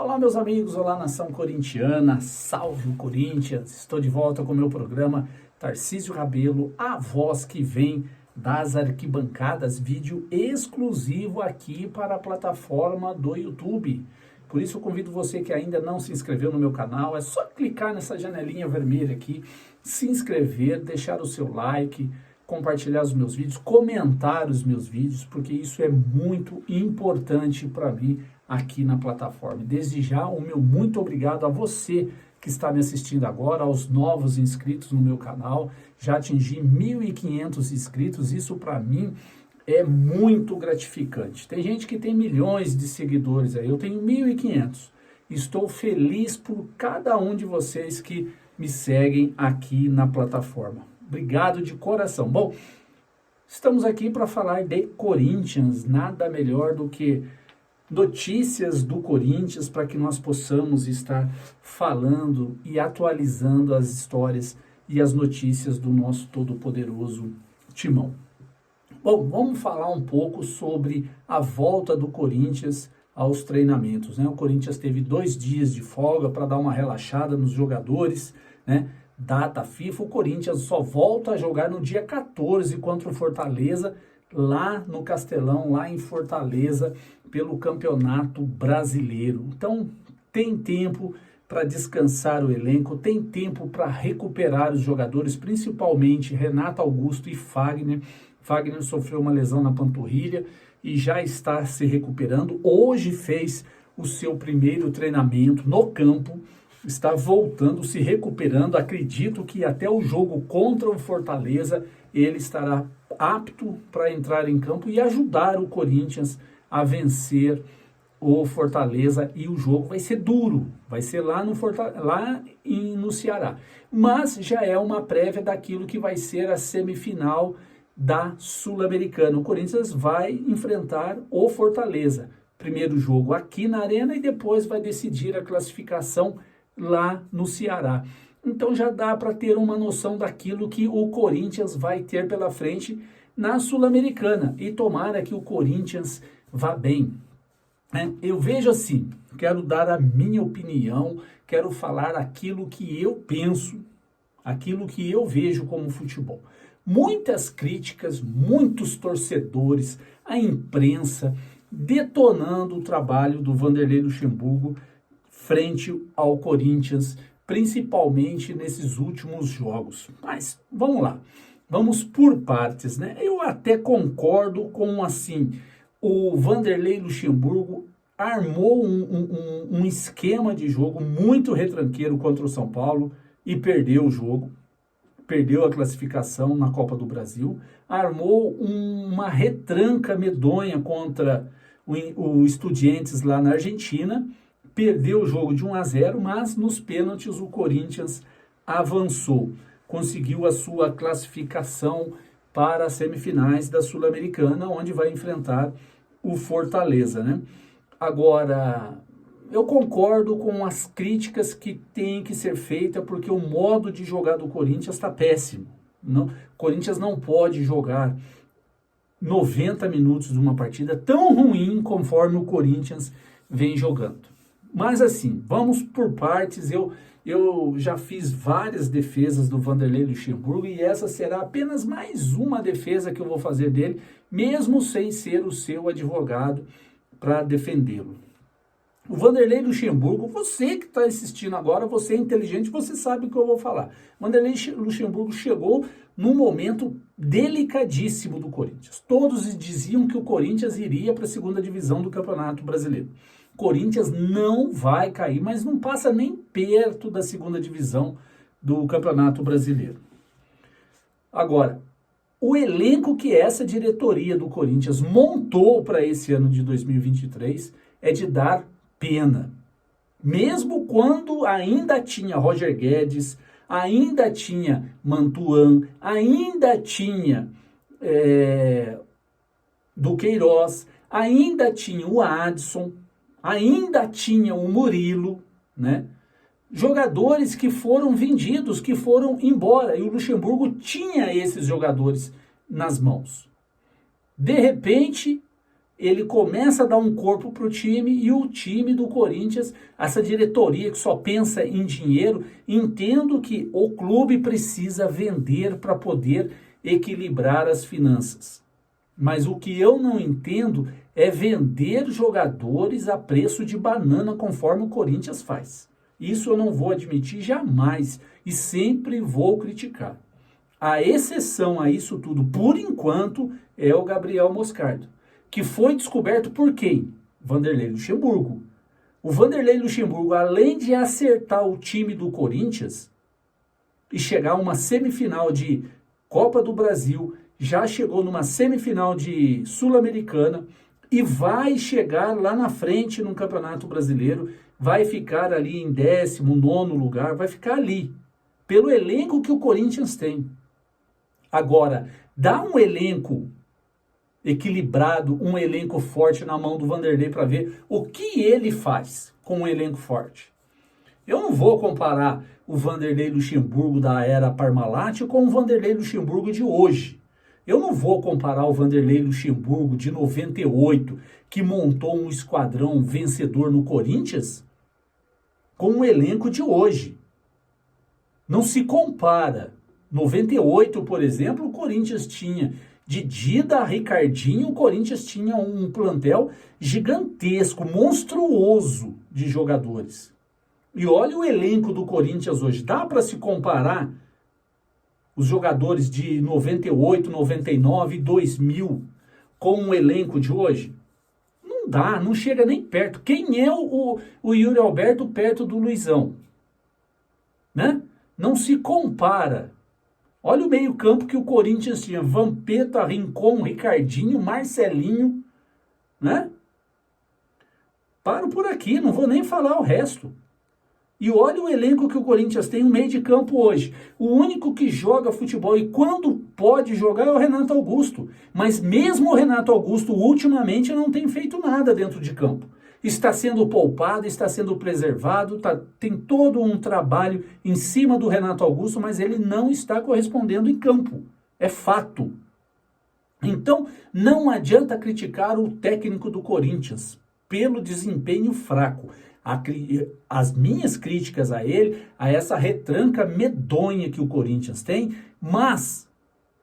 Olá, meus amigos, olá, nação corintiana, salve o Corinthians! Estou de volta com o meu programa Tarcísio Rabelo, a voz que vem das arquibancadas, vídeo exclusivo aqui para a plataforma do YouTube. Por isso eu convido você que ainda não se inscreveu no meu canal, é só clicar nessa janelinha vermelha aqui, se inscrever, deixar o seu like, compartilhar os meus vídeos, comentar os meus vídeos, porque isso é muito importante para mim aqui na plataforma. Desde já, o meu muito obrigado a você que está me assistindo agora, aos novos inscritos no meu canal. Já atingi 1.500 inscritos, isso para mim é muito gratificante. Tem gente que tem milhões de seguidores aí, eu tenho 1.500. Estou feliz por cada um de vocês que me seguem aqui na plataforma. Obrigado de coração. Bom, estamos aqui para falar de Corinthians, nada melhor do que notícias do Corinthians para que nós possamos estar falando e atualizando as histórias e as notícias do nosso todo-poderoso Timão. Bom, vamos falar um pouco sobre a volta do Corinthians aos treinamentos, né? O Corinthians teve 2 dias de folga para dar uma relaxada nos jogadores, né? Data FIFA, o Corinthians só volta a jogar no dia 14 contra o Fortaleza, lá no Castelão, lá em Fortaleza, pelo Campeonato Brasileiro. Então, tem tempo para descansar o elenco, tem tempo para recuperar os jogadores, principalmente Renato Augusto e Fagner. Fagner sofreu uma lesão na panturrilha e já está se recuperando. Hoje fez o seu primeiro treinamento no campo, está voltando, se recuperando. Acredito que até o jogo contra o Fortaleza ele estará apto para entrar em campo e ajudar o Corinthians a vencer o Fortaleza, e o jogo vai ser duro, vai ser lá no Ceará, mas já é uma prévia daquilo que vai ser a semifinal da Sul-Americana. O Corinthians vai enfrentar o Fortaleza, primeiro jogo aqui na Arena e depois vai decidir a classificação lá no Ceará. Então já dá para ter uma noção daquilo que o Corinthians vai ter pela frente na Sul-Americana, e tomara que o Corinthians vá bem. Eu vejo assim, quero dar a minha opinião, quero falar aquilo que eu penso, aquilo que eu vejo como futebol. Muitas críticas, muitos torcedores, a imprensa detonando o trabalho do Vanderlei Luxemburgo frente ao Corinthians, principalmente nesses últimos jogos. Mas vamos lá, vamos por partes, né? Eu até concordo com, assim, o Vanderlei Luxemburgo armou um esquema de jogo muito retranqueiro contra o São Paulo e perdeu o jogo, perdeu a classificação na Copa do Brasil, armou uma retranca medonha contra o Estudiantes lá na Argentina, perdeu o jogo de 1-0, mas nos pênaltis o Corinthians avançou, conseguiu a sua classificação para as semifinais da Sul-Americana, onde vai enfrentar o Fortaleza, né? Agora, eu concordo com as críticas que têm que ser feitas, porque o modo de jogar do Corinthians está péssimo. Não, o Corinthians não pode jogar 90 minutos de uma partida tão ruim conforme o Corinthians vem jogando. Mas assim, vamos por partes. Eu já fiz várias defesas do Vanderlei Luxemburgo e essa será apenas mais uma defesa que eu vou fazer dele, mesmo sem ser o seu advogado para defendê-lo. O Vanderlei Luxemburgo, você que está assistindo agora, você é inteligente, você sabe o que eu vou falar. Vanderlei Luxemburgo chegou num momento delicadíssimo do Corinthians. Todos diziam que o Corinthians iria para a segunda divisão do Campeonato Brasileiro. Corinthians não vai cair, mas não passa nem perto da segunda divisão do Campeonato Brasileiro. Agora, o elenco que essa diretoria do Corinthians montou para esse ano de 2023 é de dar pena. Mesmo quando ainda tinha Roger Guedes, ainda tinha Mantuan, ainda tinha Duqueiroz, ainda tinha o Adson, ainda tinha o Murilo, né? Jogadores que foram vendidos, que foram embora, e o Luxemburgo tinha esses jogadores nas mãos. De repente, ele começa a dar um corpo para o time e o time do Corinthians, essa diretoria que só pensa em dinheiro, entendo que o clube precisa vender para poder equilibrar as finanças. Mas o que eu não entendo é vender jogadores a preço de banana conforme o Corinthians faz. Isso eu não vou admitir jamais e sempre vou criticar. A exceção a isso tudo, por enquanto, é o Gabriel Moscardo, que foi descoberto por quem? Vanderlei Luxemburgo. O Vanderlei Luxemburgo, além de acertar o time do Corinthians e chegar a uma semifinal de Copa do Brasil, já chegou numa semifinal de Sul-Americana e vai chegar lá na frente no Campeonato Brasileiro, vai ficar ali em 19º lugar, vai ficar ali, pelo elenco que o Corinthians tem. Agora, dá um elenco equilibrado, um elenco forte na mão do Vanderlei para ver o que ele faz com um elenco forte. Eu não vou comparar o Vanderlei Luxemburgo da era Parmalat com o Vanderlei Luxemburgo de hoje. Eu não vou comparar o Vanderlei Luxemburgo de 98, que montou um esquadrão vencedor no Corinthians, com o elenco de hoje. Não se compara. 98, por exemplo, o Corinthians tinha de Dida, Ricardinho, o Corinthians tinha um plantel gigantesco, monstruoso de jogadores. E olha o elenco do Corinthians hoje. Dá para se comparar os jogadores de 98, 99, 2000 com o elenco de hoje? Não dá, não chega nem perto. Quem é o Yuri Alberto perto do Luizão? Né? Não se compara. Olha o meio-campo que o Corinthians tinha: Vampeta, Rincon, Ricardinho, Marcelinho, né? Paro por aqui, não vou nem falar o resto. E olha o elenco que o Corinthians tem, o meio de campo hoje. O único que joga futebol e quando pode jogar é o Renato Augusto. Mas mesmo o Renato Augusto, ultimamente, não tem feito nada dentro de campo. Está sendo poupado, está sendo preservado, tem todo um trabalho em cima do Renato Augusto, mas ele não está correspondendo em campo. É fato. Então, não adianta criticar o técnico do Corinthians pelo desempenho fraco. As minhas críticas a ele, a essa retranca medonha que o Corinthians tem, mas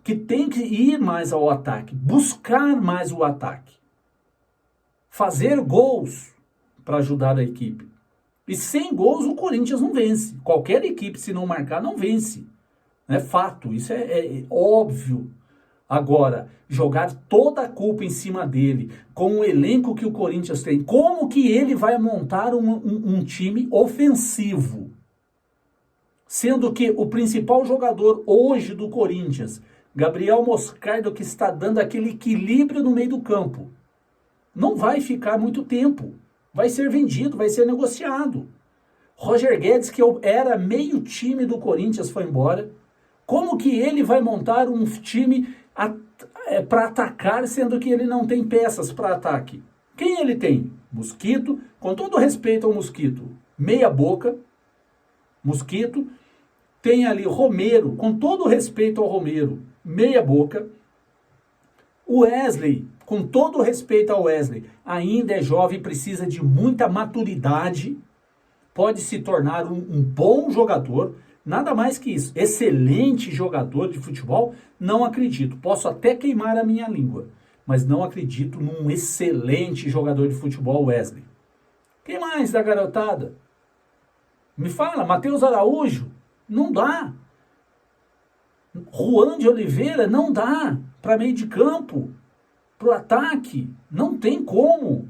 que tem que ir mais ao ataque, buscar mais o ataque. Fazer gols para ajudar a equipe. E sem gols o Corinthians não vence. Qualquer equipe, se não marcar, não vence. É fato, isso é óbvio. Agora, jogar toda a culpa em cima dele, com o elenco que o Corinthians tem, como que ele vai montar um time ofensivo? Sendo que o principal jogador hoje do Corinthians, Gabriel Moscardo, que está dando aquele equilíbrio no meio do campo, não vai ficar muito tempo. Vai ser vendido, vai ser negociado. Roger Guedes, que era meio time do Corinthians, foi embora. Como que ele vai montar um time para atacar, sendo que ele não tem peças para ataque? Quem ele tem? Mosquito, com todo respeito ao Mosquito, meia boca. Mosquito. Tem ali Romero, com todo respeito ao Romero, meia boca. O Wesley, com todo respeito ao Wesley, ainda é jovem, precisa de muita maturidade, pode se tornar um bom jogador, nada mais que isso. Excelente jogador de futebol, não acredito. Posso até queimar a minha língua, mas não acredito num excelente jogador de futebol, Wesley. Quem mais da garotada? Me fala, Matheus Araújo? Não dá. Juan de Oliveira? Não dá. Para meio de campo, para o ataque, não tem como.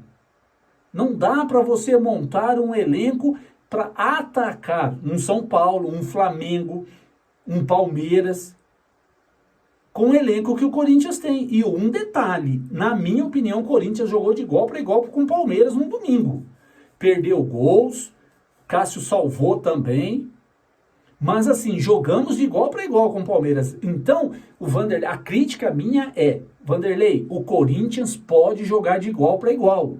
Não dá para você montar um elenco para atacar um São Paulo, um Flamengo, um Palmeiras, com o elenco que o Corinthians tem. E um detalhe, na minha opinião, o Corinthians jogou de igual para igual com o Palmeiras no domingo. Perdeu gols, Cássio salvou também, mas assim, jogamos de igual para igual com o Palmeiras. Então, o Vanderlei, a crítica minha é: Vanderlei, o Corinthians pode jogar de igual para igual,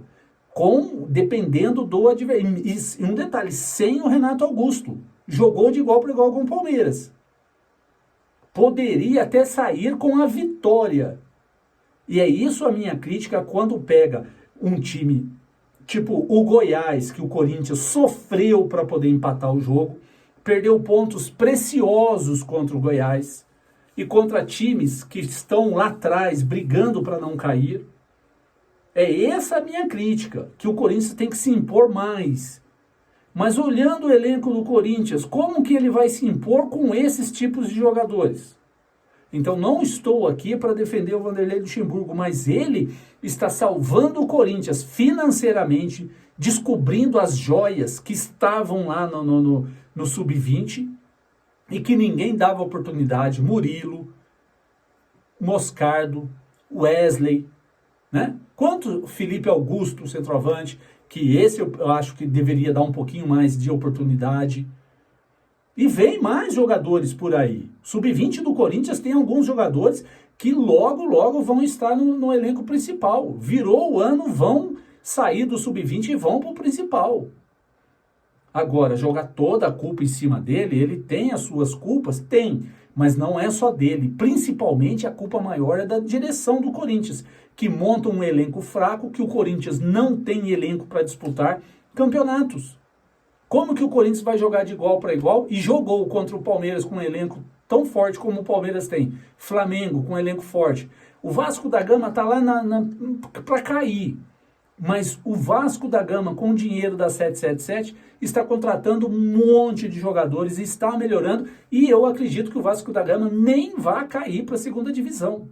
dependendo do adversário. E um detalhe, sem o Renato Augusto, jogou de igual para igual com o Palmeiras. Poderia até sair com a vitória, E é isso a minha crítica quando pega um time tipo o Goiás, que o Corinthians sofreu para poder empatar o jogo, perdeu pontos preciosos contra o Goiás e contra times que estão lá atrás brigando para não cair. É essa a minha crítica, que o Corinthians tem que se impor mais. Mas olhando o elenco do Corinthians, como que ele vai se impor com esses tipos de jogadores? Então não estou aqui para defender o Vanderlei Luxemburgo, mas ele está salvando o Corinthians financeiramente, descobrindo as joias que estavam lá no Sub-20 e que ninguém dava oportunidade. Murilo, Moscardo, Wesley, né? Quanto Felipe Augusto, centroavante, que esse eu acho que deveria dar um pouquinho mais de oportunidade. E vem mais jogadores por aí. Sub-20 do Corinthians tem alguns jogadores que logo vão estar no elenco principal. Virou o ano, vão sair do Sub-20 e vão para o principal. Agora, jogar toda a culpa em cima dele, ele tem as suas culpas? Tem, mas não é só dele. Principalmente a culpa maior é da direção do Corinthians, que monta um elenco fraco, que o Corinthians não tem elenco para disputar campeonatos. Como que o Corinthians vai jogar de igual para igual e jogou contra o Palmeiras com um elenco tão forte como o Palmeiras tem? Flamengo com um elenco forte. O Vasco da Gama está lá para cair. Mas o Vasco da Gama, com o dinheiro da 777, está contratando um monte de jogadores e está melhorando. E eu acredito que o Vasco da Gama nem vai cair para a segunda divisão.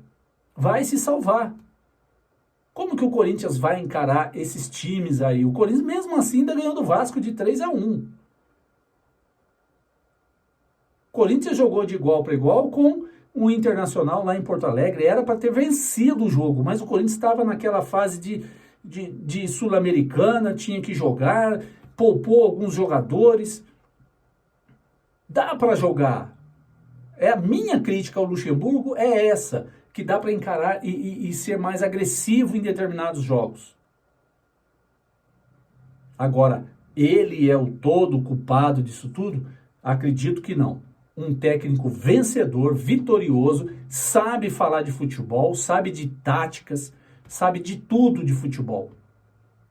Vai se salvar. Como que o Corinthians vai encarar esses times aí? O Corinthians, mesmo assim, ainda ganhou do Vasco de 3-1. O Corinthians jogou de igual para igual com o Internacional lá em Porto Alegre. Era para ter vencido o jogo, mas o Corinthians estava naquela fase de Sul-Americana, tinha que jogar, poupou alguns jogadores. Dá para jogar. A minha crítica ao Luxemburgo é essa, que dá para encarar e ser mais agressivo em determinados jogos. Agora, ele é o todo culpado disso tudo? Acredito que não. Um técnico vencedor, vitorioso, sabe falar de futebol, sabe de táticas, sabe de tudo de futebol.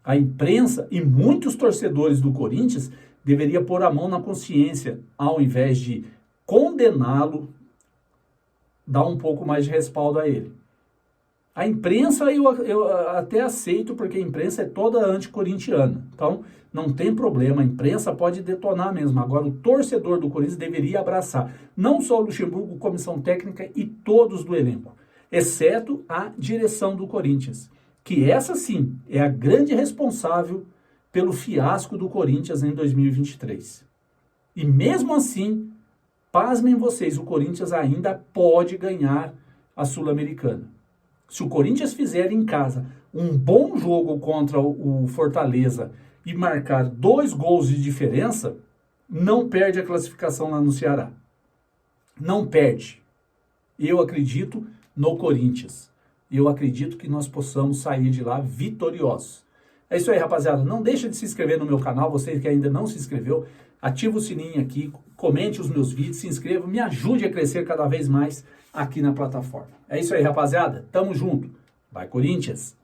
A imprensa e muitos torcedores do Corinthians deveriam pôr a mão na consciência, ao invés de condená-lo, dar um pouco mais de respaldo a ele. A imprensa eu até aceito, porque a imprensa é toda anticorintiana. Então, não tem problema, a imprensa pode detonar mesmo. Agora, o torcedor do Corinthians deveria abraçar, não só o Luxemburgo, comissão técnica e todos do elenco, exceto a direção do Corinthians, que essa sim é a grande responsável pelo fiasco do Corinthians em 2023. E mesmo assim, pasmem vocês, o Corinthians ainda pode ganhar a Sul-Americana. Se o Corinthians fizer em casa um bom jogo contra o Fortaleza e marcar 2 gols de diferença, não perde a classificação lá no Ceará. Não perde. Eu acredito no Corinthians. Eu acredito que nós possamos sair de lá vitoriosos. É isso aí, rapaziada. Não deixa de se inscrever no meu canal, você que ainda não se inscreveu. Ativa o sininho aqui, comente os meus vídeos, se inscreva, me ajude a crescer cada vez mais aqui na plataforma. É isso aí, rapaziada. Tamo junto. Vai, Corinthians!